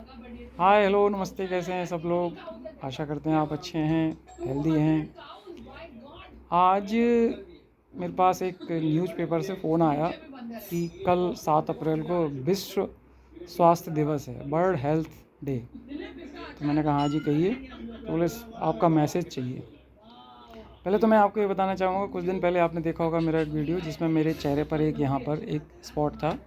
Hi hello नमस्ते, कैसे हैं सब लोग। आशा करते हैं आप अच्छे हैं, हेल्दी हैं। आज मेरे पास एक न्यूज़पेपर से फ़ोन आया कि कल 7 अप्रैल को विश्व स्वास्थ्य दिवस है, वर्ल्ड हेल्थ डे। तो मैंने कहा हाँ जी कहिए। तो बोले आपका मैसेज चाहिए। पहले तो मैं आपको ये बताना चाहूँगा, कुछ दिन पहले आपने देखा होगा मेरा एक वीडियो जिसमें मेरे चेहरे पर एक यहाँ पर एक स्पॉट था।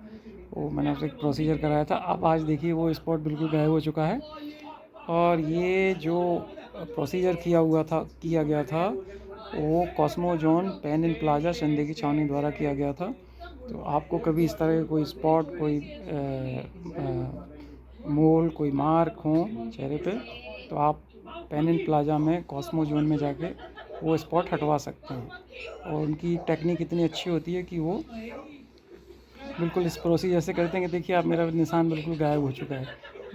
वो मैंने उससे एक प्रोसीजर कराया था। अब आज देखिए वो स्पॉट बिल्कुल गायब हो चुका है। और ये जो प्रोसीजर किया गया था वो कॉस्मोजोन पेन इन प्लाजा संडे की छावनी द्वारा किया गया था। तो आपको कभी इस तरह के कोई स्पॉट, कोई मोल, कोई मार्क हो चेहरे पे, तो आप पेन इन प्लाजा में कॉस्मोजोन में जाके वो स्पॉट हटवा सकते हैं। और उनकी टेक्निक इतनी अच्छी होती है कि वो बिल्कुल इस प्रोसीजर से करते हैं कि देखिए आप, मेरा निशान बिल्कुल गायब हो चुका है,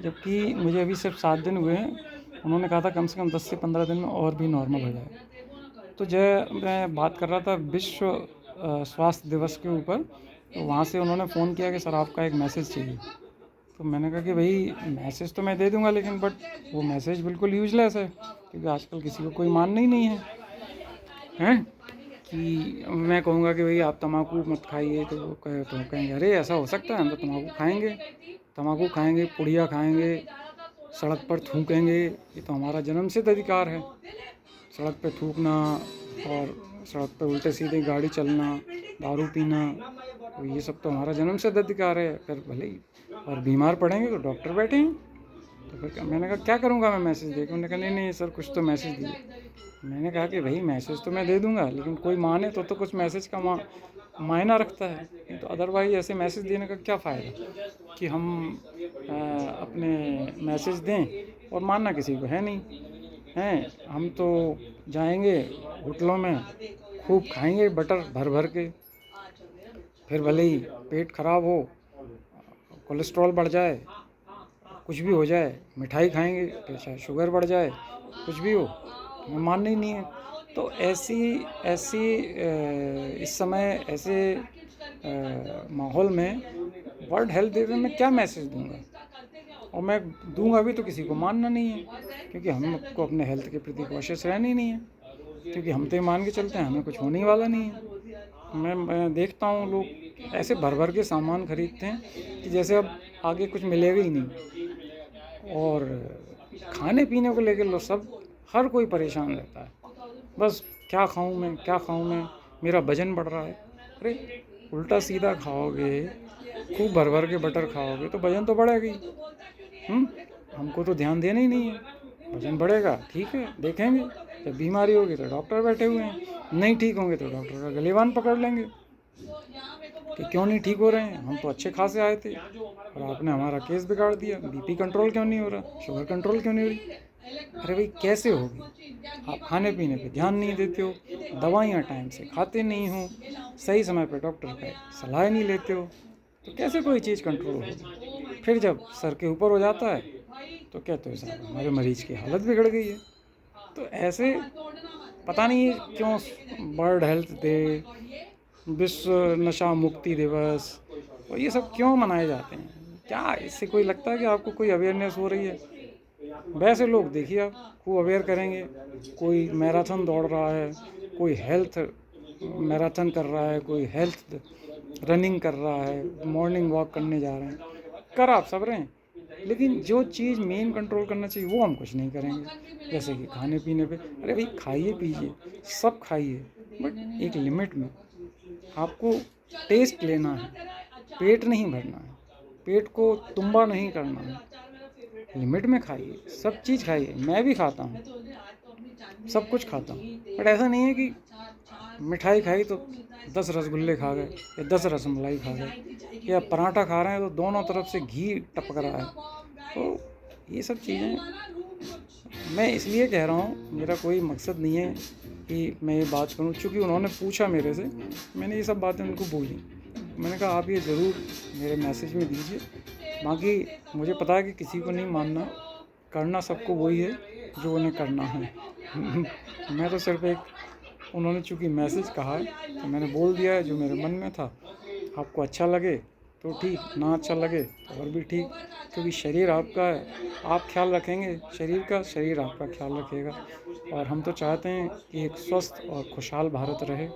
जबकि मुझे अभी सिर्फ 7 दिन हुए हैं। उन्होंने कहा था कम से कम 10 से 15 दिन में और भी नॉर्मल हो जाए। तो मैं बात कर रहा था विश्व स्वास्थ्य दिवस के ऊपर। तो वहाँ से उन्होंने फ़ोन किया कि सर आपका एक मैसेज चाहिए। तो मैंने कहा कि भाई मैसेज तो मैं दे दूँगा, लेकिन बट वो मैसेज बिल्कुल यूज़लेस है, क्योंकि आजकल किसी को कोई मानना ही नहीं है, हैं? कि मैं कहूँगा कि भाई आप तम्बाकू मत खाइए, तो वो कहेंगे अरे ऐसा हो सकता है, हम तो तम्बाकू खाएंगे, पुड़िया खाएंगे, सड़क पर थूकेंगे। ये तो हमारा जन्मसिद्ध अधिकार है, सड़क पे थूकना और सड़क पे उल्टे सीधे गाड़ी चलना, दारू पीना। तो ये सब तो हमारा जन्मसिद्ध अधिकार है। फिर भले ही और बीमार पड़ेंगे तो डॉक्टर बैठे हैं। तो फिर मैंने कहा क्या करूँगा मैं मैसेज दे के। उन्होंने कहा नहीं नहीं सर कुछ तो मैसेज दिए। मैंने कहा कि भाई मैसेज तो मैं दे दूंगा, लेकिन कोई माने तो कुछ मैसेज का मायना रखता है, नहीं तो अदरवाइज ऐसे मैसेज देने का क्या फ़ायदा कि हम अपने मैसेज दें और मानना किसी को है नहीं। हैं हम तो जाएंगे होटलों में, खूब खाएंगे बटर भर भर के, फिर भले ही पेट खराब हो, कोलेस्ट्रॉल बढ़ जाए, कुछ भी हो जाए, मिठाई खाएंगे तो चाहे शुगर बढ़ जाए, कुछ भी हो, हमें मानना ही नहीं है। तो ऐसी ऐसी इस समय ऐसे माहौल में वर्ल्ड हेल्थ डे में मैं क्या मैसेज दूंगा, और मैं दूंगा भी तो किसी को मानना नहीं है, क्योंकि हमको अपने हेल्थ के प्रति कॉशियस रहना ही नहीं है, क्योंकि हम तो ये मान के चलते हैं हमें कुछ होने वाला नहीं है। मैं देखता हूँ लोग ऐसे भर भर के सामान खरीदते हैं कि जैसे अब आगे कुछ मिलेगा ही नहीं। और खाने पीने को लेकर लो सब, हर कोई परेशान रहता है, बस क्या खाऊं मैं, क्या खाऊं मैं, मेरा वजन बढ़ रहा है। अरे उल्टा सीधा खाओगे, खूब भर भर के बटर खाओगे तो वजन तो बढ़ेगा ही। हमको तो ध्यान देना ही नहीं है। वजन बढ़ेगा ठीक है, देखेंगे, जब बीमारी होगी तो डॉक्टर बैठे हुए हैं, नहीं ठीक होंगे तो डॉक्टर का गलेवान पकड़ लेंगे कि क्यों नहीं ठीक हो रहे हैं, हम तो अच्छे खासे आए थे और आपने हमारा केस बिगाड़ दिया, बीपी कंट्रोल क्यों नहीं हो रहा, शुगर कंट्रोल क्यों नहीं हो रही। अरे भाई कैसे होगी, आप खाने पीने पे ध्यान नहीं देते हो, दवाइयाँ टाइम से खाते नहीं हो, सही समय पे डॉक्टर का सलाह नहीं लेते हो, तो कैसे कोई चीज़ कंट्रोल होगी। फिर जब सर के ऊपर हो जाता है तो कहते हो साहब हमारे मरीज की हालत बिगड़ गई है। तो ऐसे पता नहीं क्यों वर्ल्ड हेल्थ डे, विश्व नशा मुक्ति दिवस और ये सब क्यों मनाए जाते हैं, क्या इससे कोई लगता है कि आपको कोई अवेयरनेस हो रही है। वैसे लोग देखिए आप खूब अवेयर करेंगे, कोई मैराथन दौड़ रहा है, कोई हेल्थ मैराथन कर रहा है, कोई हेल्थ रनिंग कर रहा है, मॉर्निंग वॉक करने जा रहे हैं, कर आप सब रहे हैं, लेकिन जो चीज़ मेन कंट्रोल करना चाहिए वो हम कुछ नहीं करेंगे। जैसे कि खाने पीने पे, अरे भाई खाइए पीजिए, सब खाइए, बट एक लिमिट में। आपको टेस्ट लेना है, पेट नहीं भरना है, पेट को तुम्बा नहीं करना है, लिमिट में खाइए, सब चीज़ खाइए। मैं भी खाता हूँ, सब कुछ खाता हूँ, बट ऐसा नहीं है कि मिठाई खाई तो 10 रसगुल्ले खा गए या 10 रसमलाई खा गए, या पराठा खा रहे हैं तो दोनों तरफ से घी टपक रहा है। तो ये सब चीज़ें मैं इसलिए कह रहा हूँ, मेरा कोई मकसद नहीं है कि मैं ये बात करूँ, चूँकि उन्होंने पूछा मेरे से, मैंने ये सब बातें उनको बोली। मैंने कहा आप ये ज़रूर मेरे मैसेज में दीजिए, बाकी मुझे पता है कि किसी को नहीं मानना, करना सबको वही है जो उन्हें करना है। मैं तो सिर्फ एक, उन्होंने चूँकि मैसेज कहा है तो मैंने बोल दिया है जो मेरे मन में था। आपको अच्छा लगे तो ठीक, ना अच्छा लगे तो और भी ठीक, क्योंकि शरीर आपका है, आप ख्याल रखेंगे शरीर का, शरीर आपका ख्याल रखेगा। और हम तो चाहते हैं कि एक स्वस्थ और खुशहाल भारत रहे।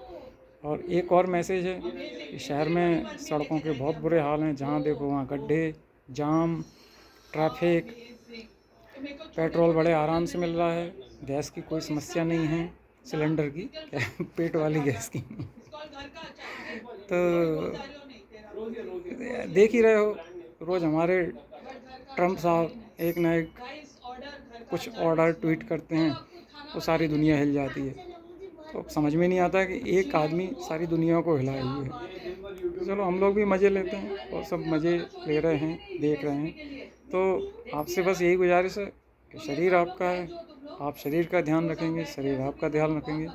और एक और मैसेज है कि शहर में सड़कों के बहुत बुरे हाल हैं, जहाँ देखो वहाँ गड्ढे, जाम, ट्रैफिक। पेट्रोल बड़े आराम से मिल रहा है, गैस की कोई समस्या नहीं है, सिलेंडर की पेट वाली गैस की तो देख ही रहे हो, रोज़ हमारे ट्रम्प साहब एक ना एक कुछ ऑर्डर ट्वीट करते हैं, तो सारी दुनिया हिल जाती है। तो समझ में नहीं आता कि एक आदमी सारी दुनिया को हिलाए हुए है। तो चलो हम लोग भी मज़े लेते हैं और सब मज़े ले रहे हैं, देख रहे हैं। तो आपसे बस यही गुजारिश है कि शरीर आपका है, आप शरीर का ध्यान रखेंगे, शरीर आपका ध्यान रखेंगे।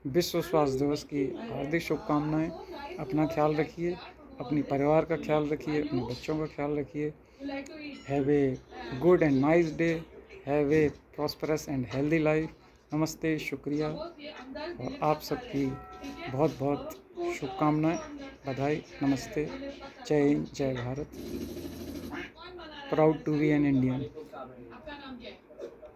विश्व स्वास्थ्य दिवस की हार्दिक शुभकामनाएं। अपना ख्याल रखिए, अपनी परिवार का ख्याल रखिए, अपने बच्चों का ख्याल रखिए। Have a good and nice day, have a prosperous and healthy life. नमस्ते, शुक्रिया, और आप सबकी बहुत बहुत शुभकामनाएं, बधाई, नमस्ते, जय हिंद, जय Bharat. Proud to be an Indian.